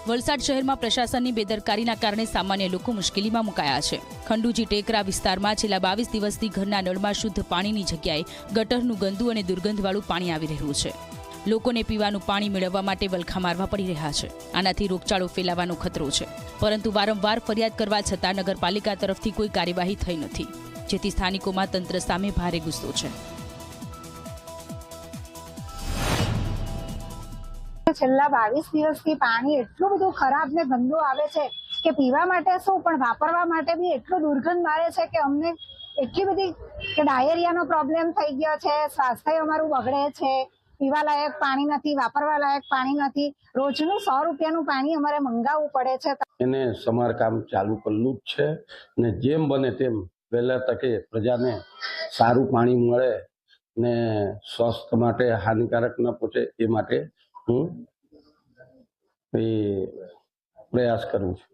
વલસાડ શહેરમાં પ્રશાસનની બેદરકારીના કારણે સામાન્ય લોકો મુશ્કેલીમાં મુકાયા છે। ખંડુજી ટેકરા વિસ્તારમાં છેલ્લા 22 દિવસથી ઘરના નળમાં શુદ્ધ પાણીની જગ્યાએ ગટરનું ગંદુ અને દુર્ગંધવાળું પાણી આવી રહ્યું છે। લોકોને પીવાનું પાણી મેળવવા માટે વલખા મારવા પડી રહ્યા છે। આનાથી રોગચાળો ફેલાવાનો ખતરો છે, પરંતુ વારંવાર ફરિયાદ કરવા છતાં નગરપાલિકા તરફથી કોઈ કાર્યવાહી થઈ નથી, જેથી સ્થાનિકોમાં તંત્ર સામે ભારે ગુસ્સો છે। છેલ્લા 22 દિવસથી પાણી એટલું બધું ખરાબ ને ગંદુ આવે છે કે પીવા માટે શું પણ વાપરવા માટે બી એટલું દુર્ગંધ મારે છે કે અમને એટલી બધી કે ડાયરિયાનો પ્રોબ્લેમ થઈ ગયો છે, સ્વાસ્થ્ય અમારું બગડે છે, પીવા લાયક પાણી નથી, વાપરવા લાયક પાણી નથી, રોજનું 100 રૂપિયાનું પાણી અમારે મંગાવવું પડે છે। એને સમારકામ ચાલુ કરેલું જ છે ને જેમ બને તેમ વહેલા તકે પ્રજાને સારું પાણી મળે ને સ્વાસ્થ્ય માટે હાનિકારક ન પહોંચે એ માટે હું પ્રયાસ કરું છું।